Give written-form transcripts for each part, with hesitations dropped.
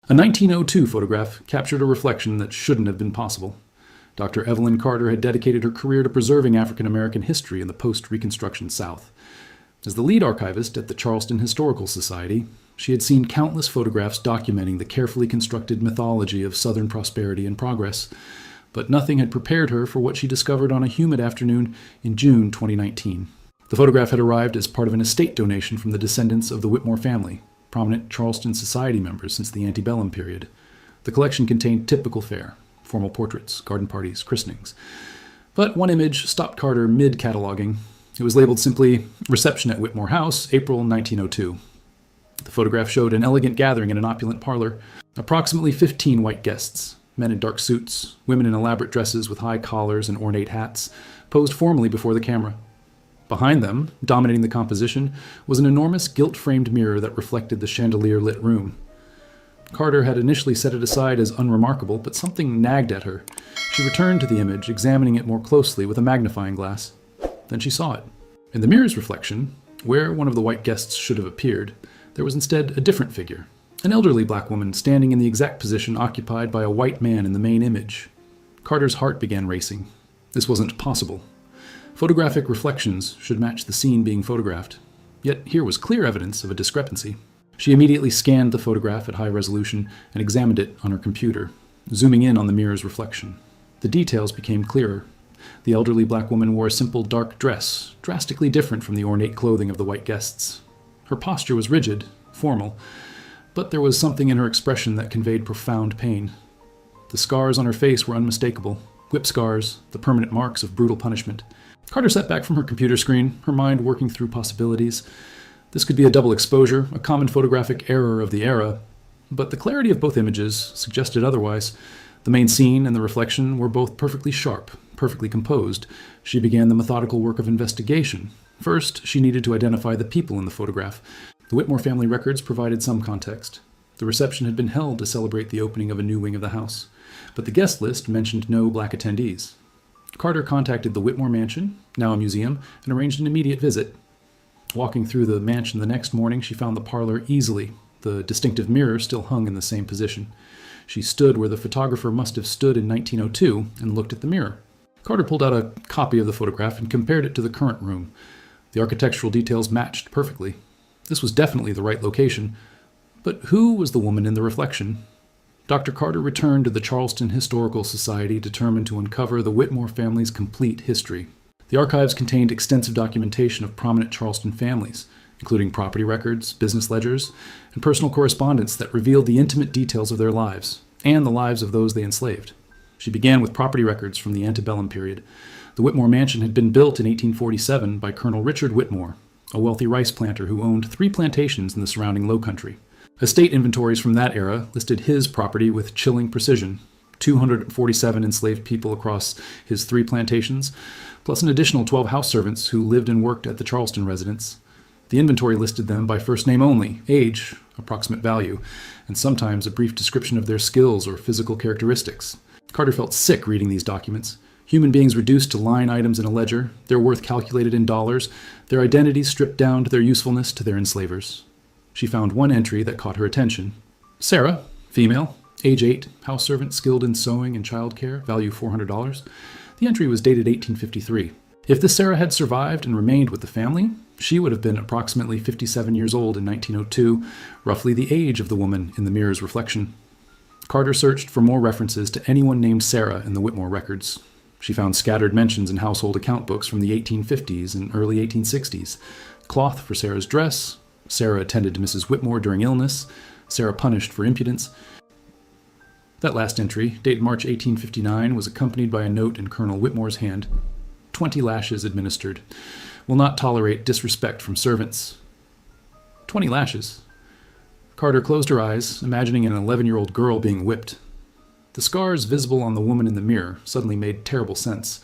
A 1902 photograph captured a reflection that shouldn't have been possible. Dr. Evelyn Carter had dedicated her career to preserving African American history in the post-Reconstruction South. As the lead archivist at the Charleston Historical Society, she had seen countless photographs documenting the carefully constructed mythology of Southern prosperity and progress, but nothing had prepared her for what she discovered on a humid afternoon in June 2019. The photograph had arrived as part of an estate donation from the descendants of the Whitmore family, prominent Charleston society members since the antebellum period. The collection contained typical fare, formal portraits, garden parties, christenings. But one image stopped Carter mid-cataloging. It was labeled simply, "Reception at Whitmore House, April 1902. The photograph showed an elegant gathering in an opulent parlor. Approximately 15 white guests, men in dark suits, women in elaborate dresses with high collars and ornate hats, posed formally before the camera. Behind them, dominating the composition, was an enormous gilt-framed mirror that reflected the chandelier-lit room. Carter had initially set it aside as unremarkable, but something nagged at her. She returned to the image, examining it more closely with a magnifying glass. Then she saw it. In the mirror's reflection, where one of the white guests should have appeared, there was instead a different figure, an elderly black woman standing in the exact position occupied by a white man in the main image. Carter's heart began racing. This wasn't possible. Photographic reflections should match the scene being photographed. Yet here was clear evidence of a discrepancy. She immediately scanned the photograph at high resolution and examined it on her computer, zooming in on the mirror's reflection. The details became clearer. The elderly black woman wore a simple dark dress, drastically different from the ornate clothing of the white guests. Her posture was rigid, formal, but there was something in her expression that conveyed profound pain. The scars on her face were unmistakable, whip scars, the permanent marks of brutal punishment. Carter sat back from her computer screen, her mind working through possibilities. This could be a double exposure, a common photographic error of the era, but the clarity of both images suggested otherwise. The main scene and the reflection were both perfectly sharp, perfectly composed. She began the methodical work of investigation. First, she needed to identify the people in the photograph. The Whitmore family records provided some context. The reception had been held to celebrate the opening of a new wing of the house, but the guest list mentioned no black attendees. Carter contacted the Whitmore Mansion, now a museum, and arranged an immediate visit. Walking through the mansion the next morning, she found the parlor easily. The distinctive mirror still hung in the same position. She stood where the photographer must have stood in 1902 and looked at the mirror. Carter pulled out a copy of the photograph and compared it to the current room. The architectural details matched perfectly. This was definitely the right location. But who was the woman in the reflection? Dr. Carter returned to the Charleston Historical Society, determined to uncover the Whitmore family's complete history. The archives contained extensive documentation of prominent Charleston families, including property records, business ledgers, and personal correspondence that revealed the intimate details of their lives, and the lives of those they enslaved. She began with property records from the antebellum period. The Whitmore Mansion had been built in 1847 by Colonel Richard Whitmore, a wealthy rice planter who owned 3 plantations in the surrounding low country. Estate inventories from that era listed his property with chilling precision: 247 enslaved people across his 3 plantations, plus an additional 12 house servants who lived and worked at the Charleston residence. The inventory listed them by first name only, age, approximate value, and sometimes a brief description of their skills or physical characteristics. Carter felt sick reading these documents. Human beings reduced to line items in a ledger, their worth calculated in dollars, their identities stripped down to their usefulness to their enslavers. She found one entry that caught her attention. Sarah, female, age 8, house servant skilled in sewing and childcare, value $400. The entry was dated 1853. If this Sarah had survived and remained with the family, she would have been approximately 57 years old in 1902, roughly the age of the woman in the mirror's reflection. Carter searched for more references to anyone named Sarah in the Whitmore records. She found scattered mentions in household account books from the 1850s and early 1860s. Cloth for Sarah's dress, Sarah attended to Mrs. Whitmore during illness, Sarah punished for impudence. That last entry, dated March 1859, was accompanied by a note in Colonel Whitmore's hand. 20 lashes administered. Will not tolerate disrespect from servants. 20 lashes. Carter closed her eyes, imagining an 11-year-old girl being whipped. The scars visible on the woman in the mirror suddenly made terrible sense.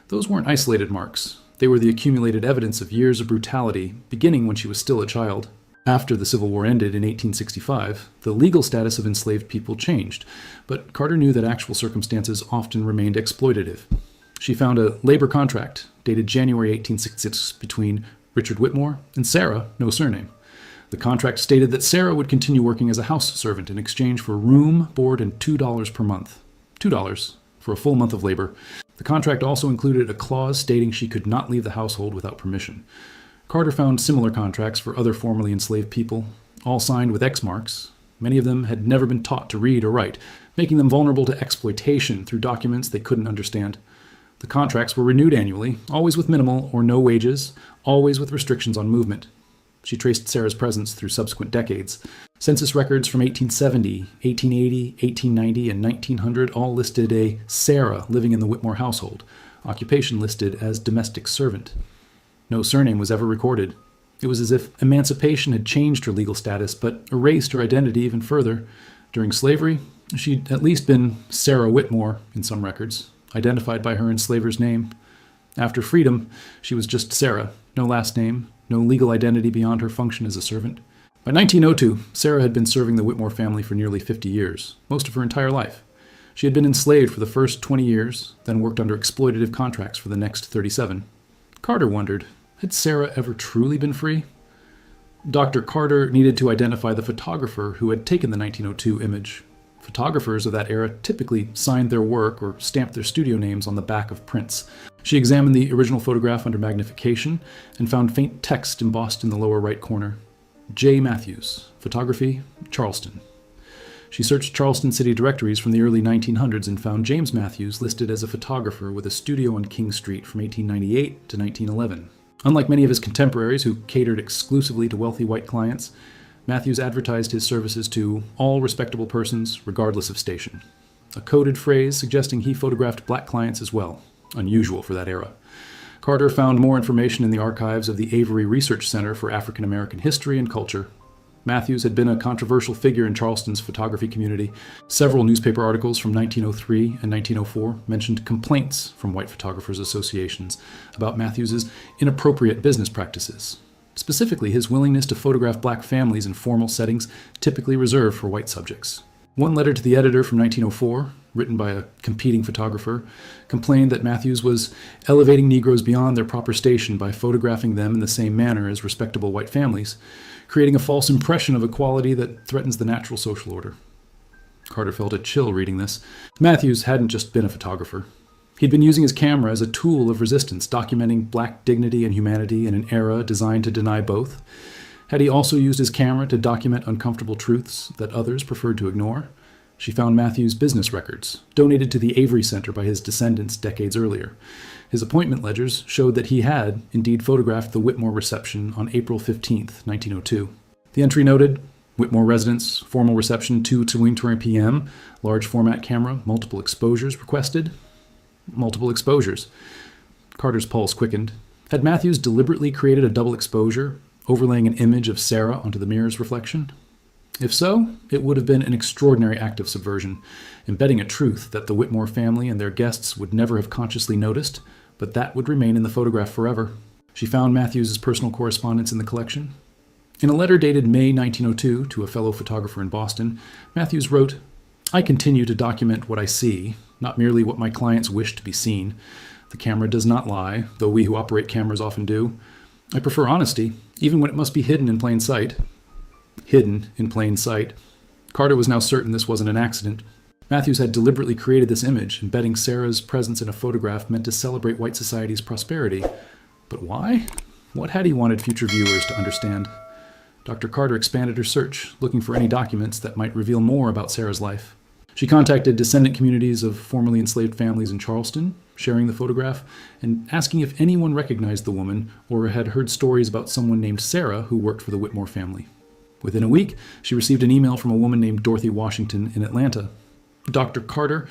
Those weren't isolated marks. They were the accumulated evidence of years of brutality, beginning when she was still a child. After the Civil War ended in 1865, the legal status of enslaved people changed, but Carter knew that actual circumstances often remained exploitative. She found a labor contract dated January 1866 between Richard Whitmore and Sarah, no surname. The The contract stated that Sarah would continue working as a house servant in exchange for room, board, and $2 per month. $2 for a full month of labor. The contract also included a clause stating she could not leave the household without permission. Carter found similar contracts for other formerly enslaved people, all signed with X marks. Many of them had never been taught to read or write, making them vulnerable to exploitation through documents they couldn't understand. The contracts were renewed annually, always with minimal or no wages, always with restrictions on movement. She traced Sarah's presence through subsequent decades. Census records from 1870, 1880, 1890, and 1900 all listed a Sarah living in the Whitmore household, occupation listed as domestic servant. No surname was ever recorded. It was as if emancipation had changed her legal status, but erased her identity even further. During slavery, she'd at least been Sarah Whitmore in some records, identified by her enslaver's name. After freedom, she was just Sarah, no last name, no legal identity beyond her function as a servant. By 1902, Sarah had been serving the Whitmore family for nearly 50 years, most of her entire life. She had been enslaved for the first 20 years, then worked under exploitative contracts for the next 37. Carter wondered, had Sarah ever truly been free? Dr. Carter needed to identify the photographer who had taken the 1902 image. Photographers of that era typically signed their work or stamped their studio names on the back of prints. She examined the original photograph under magnification and found faint text embossed in the lower right corner. J. Matthews, Photography, Charleston. She searched Charleston city directories from the early 1900s and found James Matthews listed as a photographer with a studio on King Street from 1898 to 1911. Unlike many of his contemporaries who catered exclusively to wealthy white clients, Matthews advertised his services to all respectable persons, regardless of station. A coded phrase suggesting he photographed black clients as well, unusual for that era. Carter found more information in the archives of the Avery Research Center for African American History and Culture. Matthews had been a controversial figure in Charleston's photography community. Several newspaper articles from 1903 and 1904 mentioned complaints from white photographers' associations about Matthews's inappropriate business practices, specifically his willingness to photograph black families in formal settings typically reserved for white subjects. One letter to the editor from 1904, written by a competing photographer, complained that Matthews was elevating Negroes beyond their proper station by photographing them in the same manner as respectable white families, creating a false impression of equality that threatens the natural social order. Carter felt a chill reading this. Matthews hadn't just been a photographer. He'd been using his camera as a tool of resistance, documenting black dignity and humanity in an era designed to deny both. Had he also used his camera to document uncomfortable truths that others preferred to ignore? She found Matthews' business records, donated to the Avery Center by his descendants decades earlier. His appointment ledgers showed that he had indeed photographed the Whitmore reception on April 15, 1902. The entry noted, Whitmore residence, formal reception 2:20 p.m., large format camera, multiple exposures requested. Multiple exposures. Carter's pulse quickened. Had Matthews deliberately created a double exposure, overlaying an image of Sarah onto the mirror's reflection? If so, it would have been an extraordinary act of subversion, embedding a truth that the Whitmore family and their guests would never have consciously noticed, but that would remain in the photograph forever. She found Matthews' personal correspondence in the collection. In a letter dated May 1902 to a fellow photographer in Boston, Matthews wrote, I continue to document what I see, not merely what my clients wish to be seen. The camera does not lie, though we who operate cameras often do. I prefer honesty, even when it must be hidden in plain sight. Hidden in plain sight. Carter was now certain this wasn't an accident. Matthews had deliberately created this image, embedding Sarah's presence in a photograph meant to celebrate white society's prosperity. But why? What had he wanted future viewers to understand? Dr. Carter expanded her search, looking for any documents that might reveal more about Sarah's life. She contacted descendant communities of formerly enslaved families in Charleston, sharing the photograph, and asking if anyone recognized the woman or had heard stories about someone named Sarah who worked for the Whitmore family. Within a week, she received an email from a woman named Dorothy Washington in Atlanta. Dr. Carter,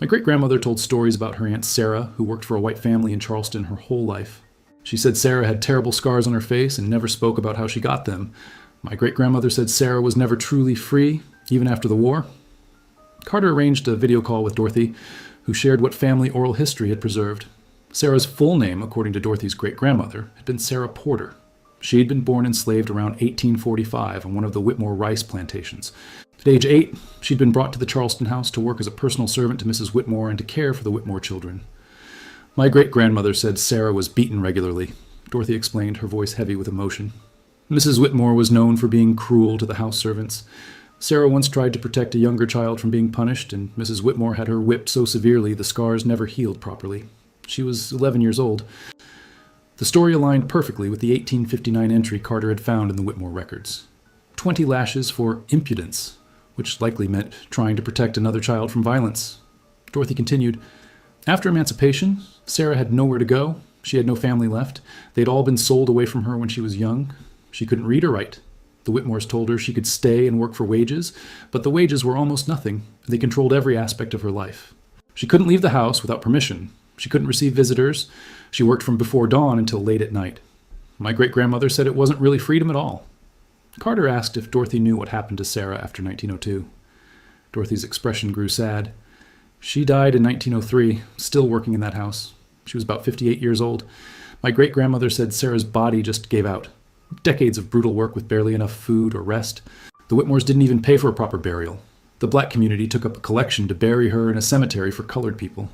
my great-grandmother told stories about her Aunt Sarah, who worked for a white family in Charleston her whole life. She said Sarah had terrible scars on her face and never spoke about how she got them. My great-grandmother said Sarah was never truly free, even after the war. Carter arranged a video call with Dorothy, who shared what family oral history had preserved. Sarah's full name, according to Dorothy's great-grandmother, had been Sarah Porter. She had been born enslaved around 1845 on one of the Whitmore rice plantations. At age 8, she'd been brought to the Charleston house to work as a personal servant to Mrs. Whitmore and to care for the Whitmore children. My great-grandmother said Sarah was beaten regularly, Dorothy explained, her voice heavy with emotion. Mrs. Whitmore was known for being cruel to the house servants. Sarah once tried to protect a younger child from being punished, and Mrs. Whitmore had her whipped so severely the scars never healed properly. She was 11 years old. The story aligned perfectly with the 1859 entry Carter had found in the Whitmore records. 20 lashes for impudence, which likely meant trying to protect another child from violence. Dorothy continued, "After emancipation, Sarah had nowhere to go. She had no family left. They'd all been sold away from her when she was young. She couldn't read or write. The Whitmores told her she could stay and work for wages, but the wages were almost nothing. They controlled every aspect of her life. She couldn't leave the house without permission. She couldn't receive visitors. She worked from before dawn until late at night. My great-grandmother said it wasn't really freedom at all." Carter asked if Dorothy knew what happened to Sarah after 1902. Dorothy's expression grew sad. "She died in 1903, still working in that house. She was about 58 years old. My great-grandmother said Sarah's body just gave out. Decades of brutal work with barely enough food or rest. The Whitmores didn't even pay for a proper burial. The black community took up a collection to bury her in a cemetery for colored people."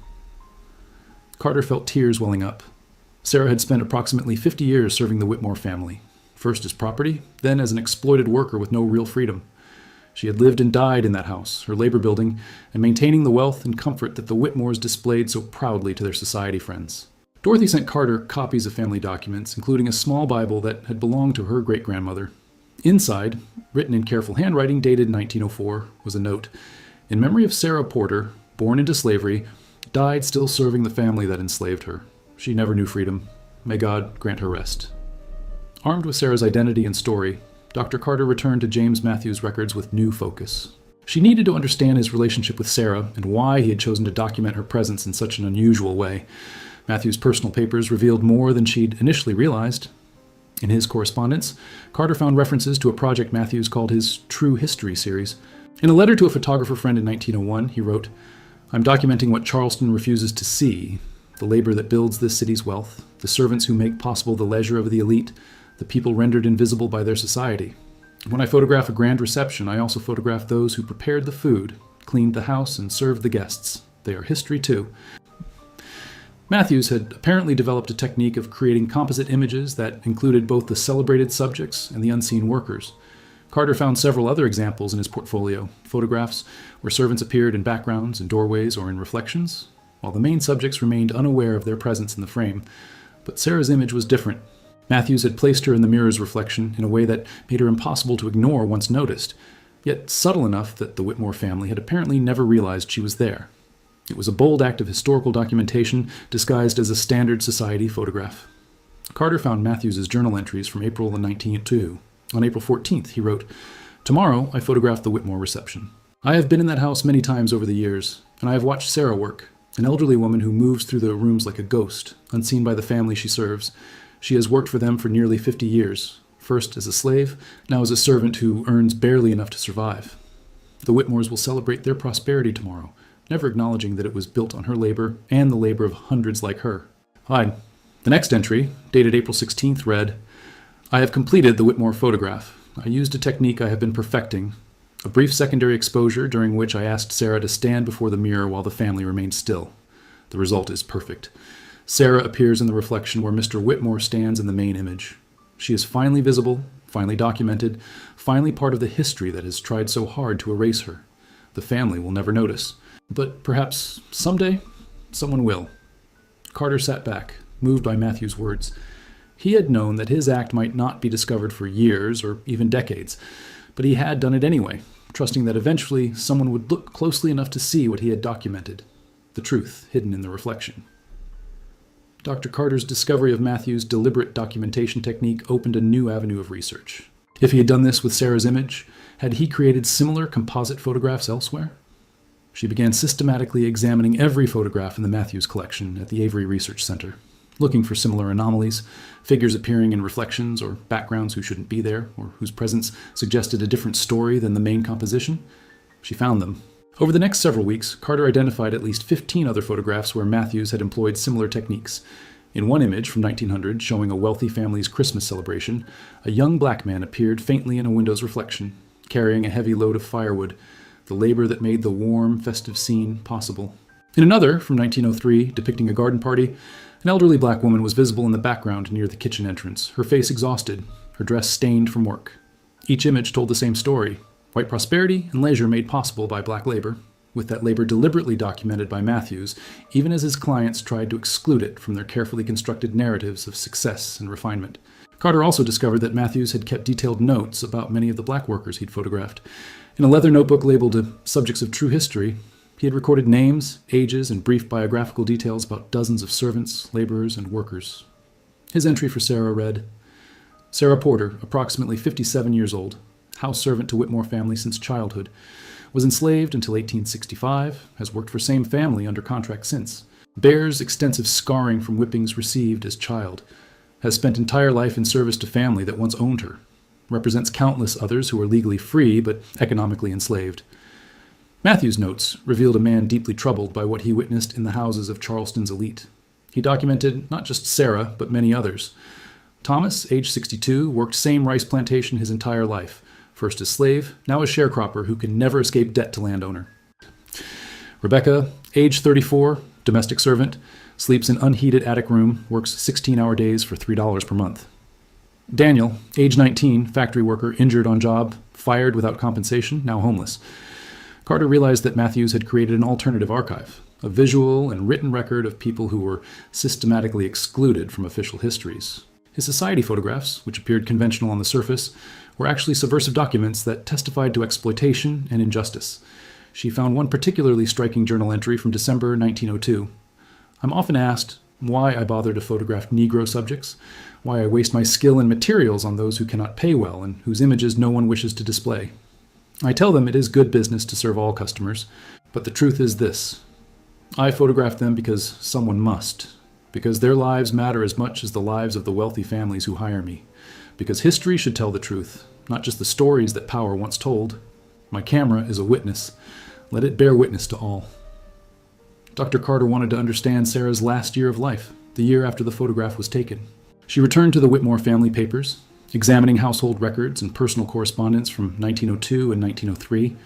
Carter felt tears welling up. Sarah had spent approximately 50 years serving the Whitmore family, first as property, then as an exploited worker with no real freedom. She had lived and died in that house, her labor building, and maintaining the wealth and comfort that the Whitmores displayed so proudly to their society friends. Dorothy sent Carter copies of family documents, including a small Bible that had belonged to her great-grandmother. Inside, written in careful handwriting dated 1904, was a note, "In memory of Sarah Porter, born into slavery, died still serving the family that enslaved her. She never knew freedom. May God grant her rest." Armed with Sarah's identity and story, Dr. Carter returned to James Matthews' records with new focus. She needed to understand his relationship with Sarah and why he had chosen to document her presence in such an unusual way. Matthews' personal papers revealed more than she'd initially realized. In his correspondence, Carter found references to a project Matthews called his True History series. In a letter to a photographer friend in 1901, he wrote, "I'm documenting what Charleston refuses to see, the labor that builds this city's wealth, the servants who make possible the leisure of the elite, the people rendered invisible by their society. When I photograph a grand reception, I also photograph those who prepared the food, cleaned the house, and served the guests. They are history too." Matthews had apparently developed a technique of creating composite images that included both the celebrated subjects and the unseen workers. Carter found several other examples in his portfolio, photographs where servants appeared in backgrounds, in doorways, or in reflections, while the main subjects remained unaware of their presence in the frame. But Sarah's image was different. Matthews had placed her in the mirror's reflection in a way that made her impossible to ignore once noticed, yet subtle enough that the Whitmore family had apparently never realized she was there. It was a bold act of historical documentation disguised as a standard society photograph. Carter found Matthews' journal entries from April 1902. On April 14th, he wrote, "Tomorrow I photographed the Whitmore reception. I have been in that house many times over the years, and I have watched Sarah work, an elderly woman who moves through the rooms like a ghost, unseen by the family she serves. She has worked for them for nearly 50 years, first as a slave, now as a servant who earns barely enough to survive. The Whitmores will celebrate their prosperity tomorrow, never acknowledging that it was built on her labor and the labor of hundreds like her." Fine. The next entry, dated April 16th, read, "I have completed the Whitmore photograph. I used a technique I have been perfecting. A brief secondary exposure during which I asked Sarah to stand before the mirror while the family remained still. The result is perfect. Sarah appears in the reflection where Mr. Whitmore stands in the main image. She is finally visible, finally documented, finally part of the history that has tried so hard to erase her. The family will never notice. But perhaps someday, someone will." Carter sat back, moved by Matthews' words. He had known that his act might not be discovered for years or even decades, but he had done it anyway, trusting that eventually someone would look closely enough to see what he had documented, the truth hidden in the reflection. Dr. Carter's discovery of Matthews' deliberate documentation technique opened a new avenue of research. If he had done this with Sarah's image, had he created similar composite photographs elsewhere? She began systematically examining every photograph in the Matthews collection at the Avery Research Center, looking for similar anomalies, figures appearing in reflections or backgrounds who shouldn't be there, or whose presence suggested a different story than the main composition. She found them. Over the next several weeks, Carter identified at least 15 other photographs where Matthews had employed similar techniques. In one image from 1900 showing a wealthy family's Christmas celebration, a young black man appeared faintly in a window's reflection, carrying a heavy load of firewood, the labor that made the warm, festive scene possible. In another, from 1903, depicting a garden party, an elderly black woman was visible in the background near the kitchen entrance, her face exhausted, her dress stained from work. Each image told the same story: white prosperity and leisure made possible by black labor, with that labor deliberately documented by Matthews, even as his clients tried to exclude it from their carefully constructed narratives of success and refinement. Carter also discovered that Matthews had kept detailed notes about many of the black workers he'd photographed. In a leather notebook labeled Subjects of True History, he had recorded names, ages, and brief biographical details about dozens of servants, laborers, and workers. His entry for Sarah read, Sarah Porter, approximately 57 years old, house servant to Whitmore family since childhood, was enslaved until 1865, has worked for same family under contract since, bears extensive scarring from whippings received as child, has spent entire life in service to family that once owned her, represents countless others who are legally free but economically enslaved. Matthews' notes revealed a man deeply troubled by what he witnessed in the houses of Charleston's elite. He documented not just Sarah, but many others. Thomas, age 62, worked same rice plantation his entire life, first as slave, now as sharecropper who can never escape debt to landowner. Rebecca, age 34, domestic servant, sleeps in unheated attic room, works 16-hour days for $3 per month. Daniel, age 19, factory worker, injured on job, fired without compensation, now homeless. Carter realized that Matthews had created an alternative archive, a visual and written record of people who were systematically excluded from official histories. His society photographs, which appeared conventional on the surface, were actually subversive documents that testified to exploitation and injustice. She found one particularly striking journal entry from December 1902. I'm often asked why I bother to photograph Negro subjects, why I waste my skill and materials on those who cannot pay well and whose images no one wishes to display. I tell them it is good business to serve all customers, but the truth is this. I photograph them because someone must, because their lives matter as much as the lives of the wealthy families who hire me, because history should tell the truth, not just the stories that power once told. My camera is a witness. Let it bear witness to all. Dr. Carter wanted to understand Sarah's last year of life, the year after the photograph was taken. She returned to the Whitmore family papers, examining household records and personal correspondence from 1902 and 1903.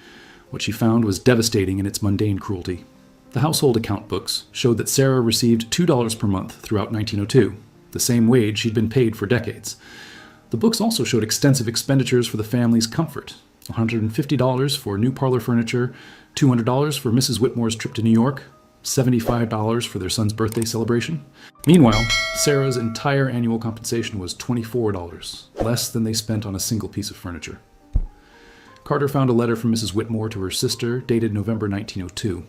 What she found was devastating in its mundane cruelty. The household account books showed that Sarah received $2 per month throughout 1902, the same wage she'd been paid for decades. The books also showed extensive expenditures for the family's comfort, $150 for new parlor furniture, $200 for Mrs. Whitmore's trip to New York, $75 for their son's birthday celebration. Meanwhile, Sarah's entire annual compensation was $24, less than they spent on a single piece of furniture. Carter found a letter from Mrs. Whitmore to her sister, dated November 1902.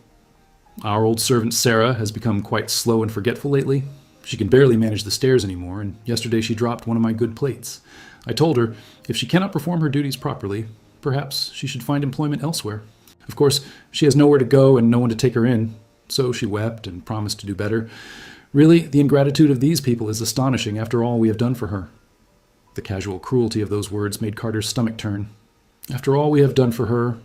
Our old servant Sarah has become quite slow and forgetful lately. She can barely manage the stairs anymore, and yesterday she dropped one of my good plates. I told her, if she cannot perform her duties properly, perhaps she should find employment elsewhere. Of course, she has nowhere to go and no one to take her in, so she wept and promised to do better. Really, the ingratitude of these people is astonishing after all we have done for her. The casual cruelty of those words made Carter's stomach turn. After all we have done for her,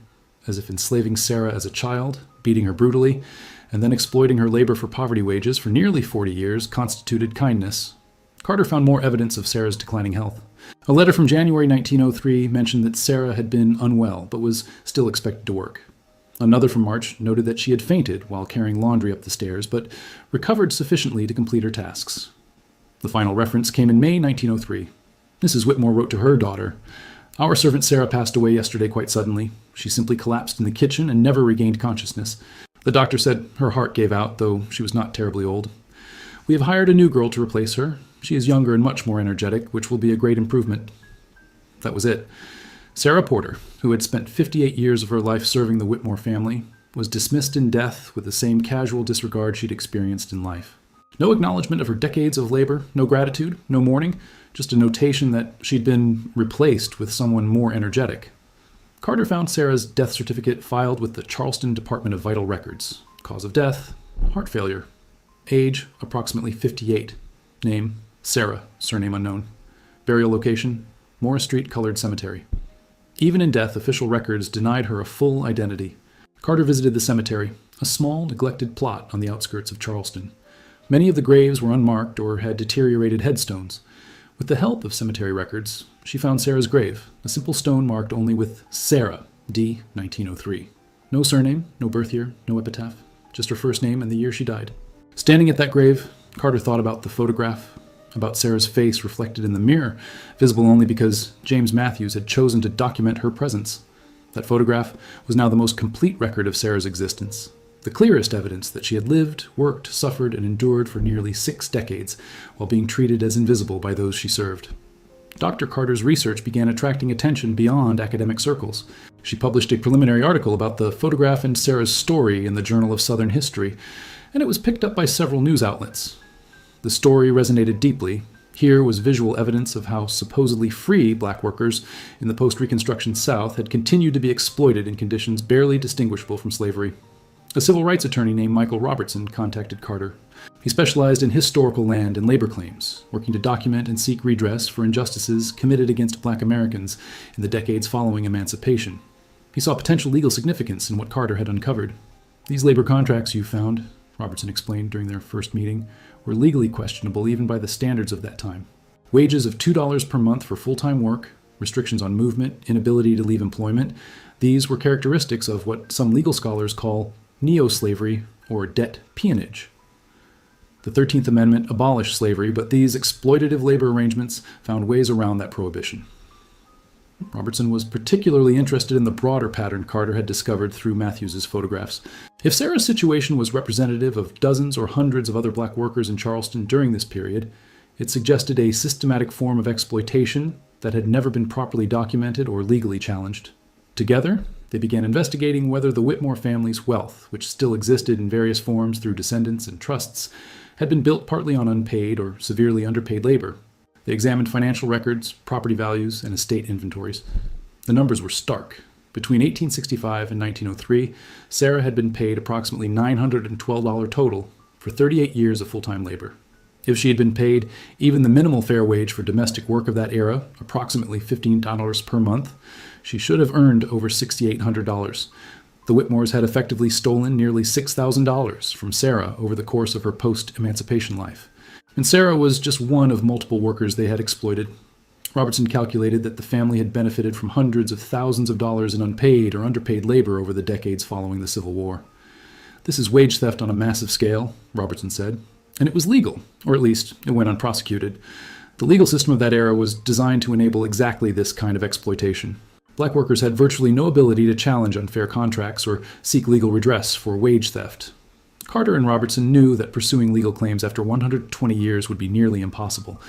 as if enslaving Sarah as a child, beating her brutally, and then exploiting her labor for poverty wages for nearly 40 years constituted kindness. Carter found more evidence of Sarah's declining health. A letter from January 1903 mentioned that Sarah had been unwell, but was still expected to work. Another from March noted that she had fainted while carrying laundry up the stairs, but recovered sufficiently to complete her tasks. The final reference came in May 1903. Mrs. Whitmore wrote to her daughter, Our servant Sarah passed away yesterday quite suddenly. She simply collapsed in the kitchen and never regained consciousness. The doctor said her heart gave out, though she was not terribly old. We have hired a new girl to replace her. She is younger and much more energetic, which will be a great improvement. That was it. Sarah Porter, who had spent 58 years of her life serving the Whitmore family, was dismissed in death with the same casual disregard she'd experienced in life. No acknowledgement of her decades of labor, no gratitude, no mourning, just a notation that she'd been replaced with someone more energetic. Carter found Sarah's death certificate filed with the Charleston Department of Vital Records. Cause of death, heart failure. Age, approximately 58. Name, Sarah, surname unknown. Burial location, Morris Street Colored Cemetery. Even in death, official records denied her a full identity. Carter visited the cemetery, a small, neglected plot on the outskirts of Charleston. Many of the graves were unmarked or had deteriorated headstones. With the help of cemetery records, she found Sarah's grave, a simple stone marked only with Sarah, D. 1903. No surname, no birth year, no epitaph, just her first name and the year she died. Standing at that grave, Carter thought about the photograph, about Sarah's face reflected in the mirror, visible only because James Matthews had chosen to document her presence. That photograph was now the most complete record of Sarah's existence, the clearest evidence that she had lived, worked, suffered, and endured for nearly 6 decades while being treated as invisible by those she served. Dr. Carter's research began attracting attention beyond academic circles. She published a preliminary article about the photograph and Sarah's story in the Journal of Southern History, and it was picked up by several news outlets. The story resonated deeply. Here was visual evidence of how supposedly free black workers in the post-Reconstruction South had continued to be exploited in conditions barely distinguishable from slavery. A civil rights attorney named Michael Robertson contacted Carter. He specialized in historical land and labor claims, working to document and seek redress for injustices committed against black Americans in the decades following emancipation. He saw potential legal significance in what Carter had uncovered. "These labor contracts you found," Robertson explained during their first meeting, "were legally questionable even by the standards of that time. Wages of $2 per month for full-time work, restrictions on movement, inability to leave employment, these were characteristics of what some legal scholars call neo-slavery or debt peonage. The 13th Amendment abolished slavery, but these exploitative labor arrangements found ways around that prohibition." Robertson was particularly interested in the broader pattern Carter had discovered through Matthews's photographs. If Sarah's situation was representative of dozens or hundreds of other black workers in Charleston during this period, it suggested a systematic form of exploitation that had never been properly documented or legally challenged. Together, they began investigating whether the Whitmore family's wealth, which still existed in various forms through descendants and trusts, had been built partly on unpaid or severely underpaid labor. They examined financial records, property values, and estate inventories. The numbers were stark. Between 1865 and 1903, Sarah had been paid approximately $912 total for 38 years of full-time labor. If she had been paid even the minimal fair wage for domestic work of that era, approximately $15 per month, she should have earned over $6,800. The Whitmores had effectively stolen nearly $6,000 from Sarah over the course of her post-emancipation life. And Sarah was just one of multiple workers they had exploited. Robertson calculated that the family had benefited from hundreds of thousands of dollars in unpaid or underpaid labor over the decades following the Civil War. "This is wage theft on a massive scale," Robertson said. And it was legal, or at least it went unprosecuted. The legal system of that era was designed to enable exactly this kind of exploitation. Black workers had virtually no ability to challenge unfair contracts or seek legal redress for wage theft. Carter and Robertson knew that pursuing legal claims after 120 years would be nearly impossible,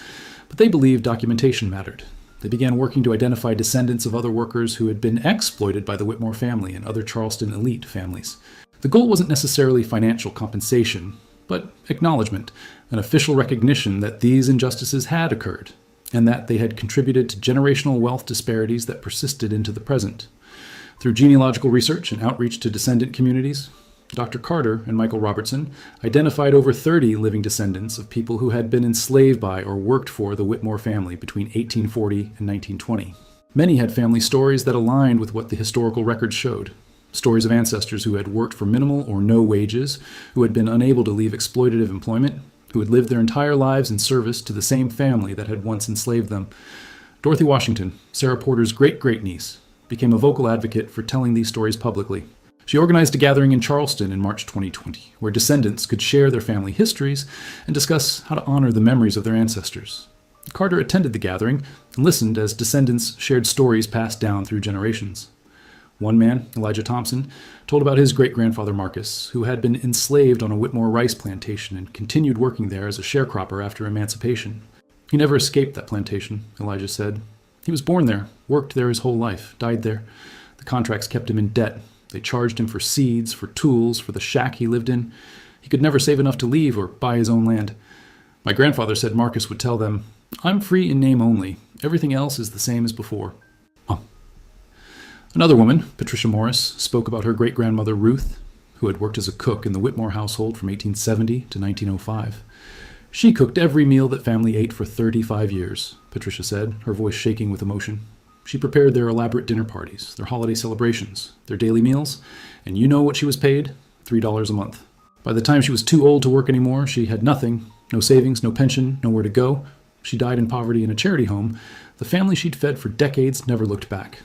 but they believed documentation mattered. They began working to identify descendants of other workers who had been exploited by the Whitmore family and other Charleston elite families. The goal wasn't necessarily financial compensation, but acknowledgement, an official recognition that these injustices had occurred, and that they had contributed to generational wealth disparities that persisted into the present. Through genealogical research and outreach to descendant communities, Dr. Carter and Michael Robertson identified over 30 living descendants of people who had been enslaved by or worked for the Whitmore family between 1840 and 1920. Many had family stories that aligned with what the historical records showed. Stories of ancestors who had worked for minimal or no wages, who had been unable to leave exploitative employment, who had lived their entire lives in service to the same family that had once enslaved them. Dorothy Washington, Sarah Porter's great-great-niece, became a vocal advocate for telling these stories publicly. She organized a gathering in Charleston in March 2020, where descendants could share their family histories and discuss how to honor the memories of their ancestors. Carter attended the gathering and listened as descendants shared stories passed down through generations. One man, Elijah Thompson, told about his great-grandfather Marcus, who had been enslaved on a Whitmore rice plantation and continued working there as a sharecropper after emancipation. He never escaped that plantation, Elijah said. He was born there, worked there his whole life, died there. The contracts kept him in debt. They charged him for seeds, for tools, for the shack he lived in. He could never save enough to leave or buy his own land. My grandfather said Marcus would tell them, "I'm free in name only. Everything else is the same as before." Another woman, Patricia Morris, spoke about her great-grandmother Ruth, who had worked as a cook in the Whitmore household from 1870 to 1905. "She cooked every meal that family ate for 35 years, Patricia said, her voice shaking with emotion. She prepared their elaborate dinner parties, their holiday celebrations, their daily meals, and you know what she was paid? $3 a month. By the time she was too old to work anymore, she had nothing, no savings, no pension, nowhere to go. She died in poverty in a charity home. The family she'd fed for decades never looked back."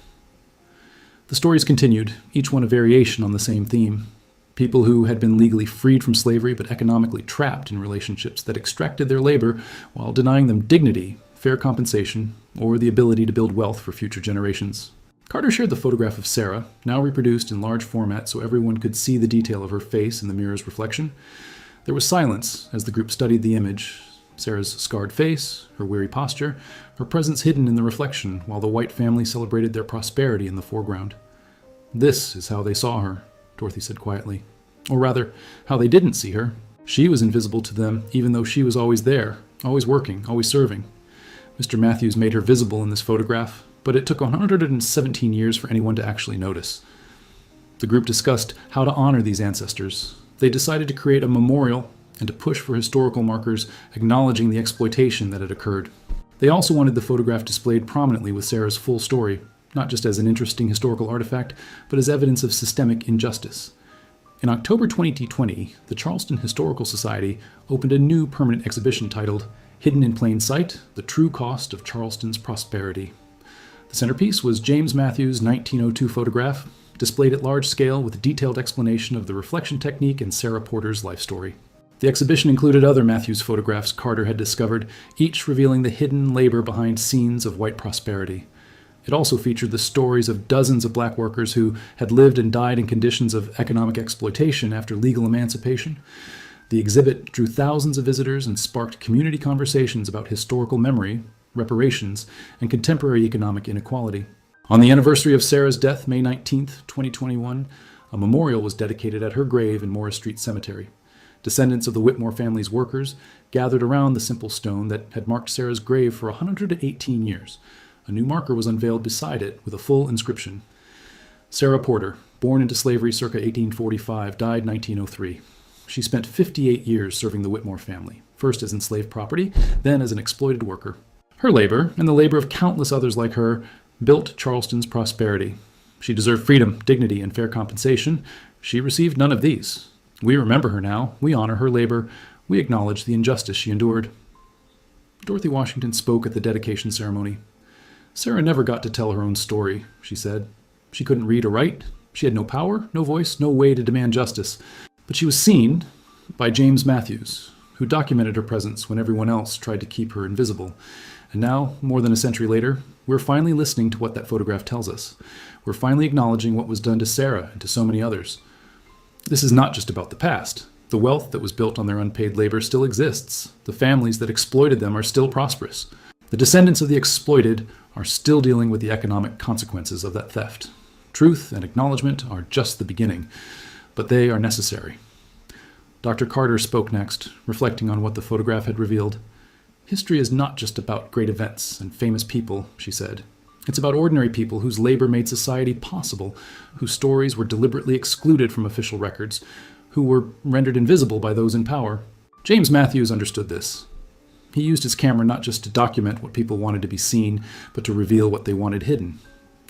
The stories continued, each one a variation on the same theme. people who had been legally freed from slavery but economically trapped in relationships that extracted their labor while denying them dignity, fair compensation, or the ability to build wealth for future generations. Carter shared the photograph of Sarah, now reproduced in large format so everyone could see the detail of her face in the mirror's reflection. There was silence as the group studied the image, Sarah's scarred face, her weary posture, her presence hidden in the reflection while the White family celebrated their prosperity in the foreground. "This is how they saw her," Dorothy said quietly. Or rather, how they didn't see her. She was invisible to them even though she was always there, always working, always serving. Mr. Matthews made her visible in this photograph, but it took 117 years for anyone to actually notice. The group discussed how to honor these ancestors. They decided to create a memorial and to push for historical markers acknowledging the exploitation that had occurred. They also wanted the photograph displayed prominently with Sarah's full story, not just as an interesting historical artifact, but as evidence of systemic injustice. In October 2020, the Charleston Historical Society opened a new permanent exhibition titled "Hidden in Plain Sight: The True Cost of Charleston's Prosperity." The centerpiece was James Matthews' 1902 photograph, displayed at large scale with a detailed explanation of the reflection technique and Sarah Porter's life story. The exhibition included other Matthews photographs Carter had discovered, each revealing the hidden labor behind scenes of white prosperity. It also featured the stories of dozens of black workers who had lived and died in conditions of economic exploitation after legal emancipation. The exhibit drew thousands of visitors and sparked community conversations about historical memory, reparations, and contemporary economic inequality. On the anniversary of Sarah's death, May 19, 2021, a memorial was dedicated at her grave in Morris Street Cemetery. Descendants of the Whitmore family's workers gathered around the simple stone that had marked Sarah's grave for 118 years. A new marker was unveiled beside it with a full inscription. Sarah Porter, born into slavery circa 1845, died 1903. She spent 58 years serving the Whitmore family, first as enslaved property, then as an exploited worker. Her labor, and the labor of countless others like her, built Charleston's prosperity. She deserved freedom, dignity, and fair compensation. She received none of these. We remember her now. We honor her labor. We acknowledge the injustice she endured. Dorothy Washington spoke at the dedication ceremony. Sarah never got to tell her own story, she said. She couldn't read or write. She had no power, no voice, no way to demand justice. But she was seen by James Matthews, who documented her presence when everyone else tried to keep her invisible. And now, more than a century later, we're finally listening to what that photograph tells us. We're finally acknowledging what was done to Sarah and to so many others. This is not just about the past. The wealth that was built on their unpaid labor still exists. The families that exploited them are still prosperous. The descendants of the exploited are still dealing with the economic consequences of that theft. Truth and acknowledgement are just the beginning, but they are necessary. Dr. Carter spoke next, reflecting on what the photograph had revealed. History is not just about great events and famous people, she said. It's about ordinary people whose labor made society possible, whose stories were deliberately excluded from official records, who were rendered invisible by those in power. James Matthews understood this. He used his camera not just to document what people wanted to be seen, but to reveal what they wanted hidden.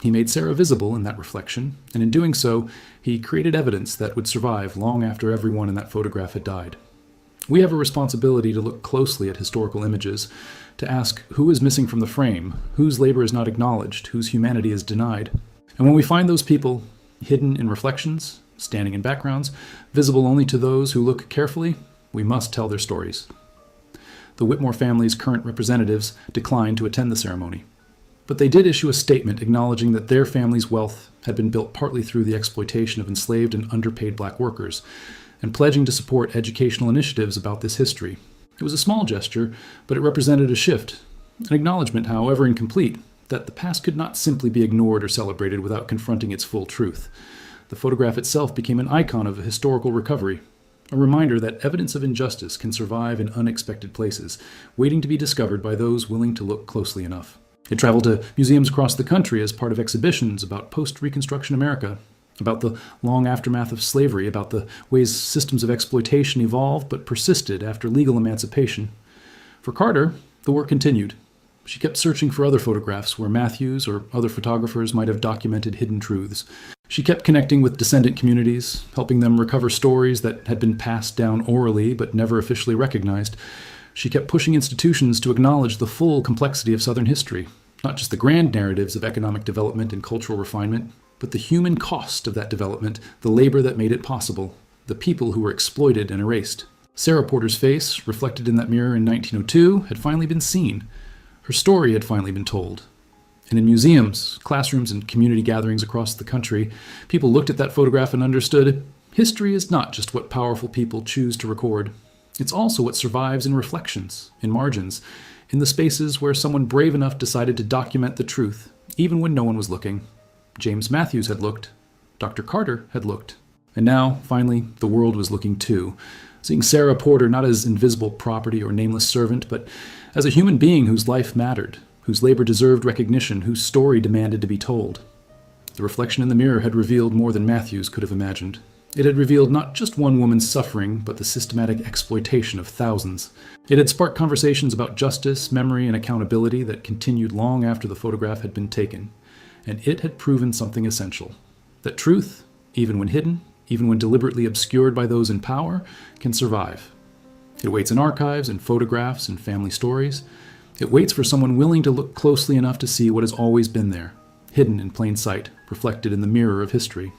He made Sarah visible in that reflection, and in doing so, he created evidence that would survive long after everyone in that photograph had died. We have a responsibility to look closely at historical images, to ask who is missing from the frame, whose labor is not acknowledged, whose humanity is denied. And when we find those people hidden in reflections, standing in backgrounds, visible only to those who look carefully, we must tell their stories. The Whitmore family's current representatives declined to attend the ceremony, but they did issue a statement acknowledging that their family's wealth had been built partly through the exploitation of enslaved and underpaid black workers, and pledging to support educational initiatives about this history. It was a small gesture, but it represented a shift, an acknowledgement, however incomplete, that the past could not simply be ignored or celebrated without confronting its full truth. The photograph itself became an icon of historical recovery, a reminder that evidence of injustice can survive in unexpected places, waiting to be discovered by those willing to look closely enough. It traveled to museums across the country as part of exhibitions about post-Reconstruction America, about the long aftermath of slavery, about the ways systems of exploitation evolved but persisted after legal emancipation. For Carter, the work continued. She kept searching for other photographs where Matthews or other photographers might have documented hidden truths. She kept connecting with descendant communities, helping them recover stories that had been passed down orally but never officially recognized. She kept pushing institutions to acknowledge the full complexity of Southern history, not just the grand narratives of economic development and cultural refinement, but the human cost of that development, the labor that made it possible, the people who were exploited and erased. Sarah Porter's face, reflected in that mirror in 1902, had finally been seen. Her story had finally been told. And in museums, classrooms, and community gatherings across the country, people looked at that photograph and understood history is not just what powerful people choose to record. It's also what survives in reflections, in margins, in the spaces where someone brave enough decided to document the truth, even when no one was looking. James Matthews had looked. Dr. Carter had looked. And now, finally, the world was looking too, seeing Sarah Porter not as invisible property or nameless servant, but as a human being whose life mattered, whose labor deserved recognition, whose story demanded to be told. The reflection in the mirror had revealed more than Matthews could have imagined. It had revealed not just one woman's suffering, but the systematic exploitation of thousands. It had sparked conversations about justice, memory, and accountability that continued long after the photograph had been taken. And it had proven something essential. That truth, even when hidden, even when deliberately obscured by those in power, can survive. It waits in archives and photographs and family stories. It waits for someone willing to look closely enough to see what has always been there, hidden in plain sight, reflected in the mirror of history.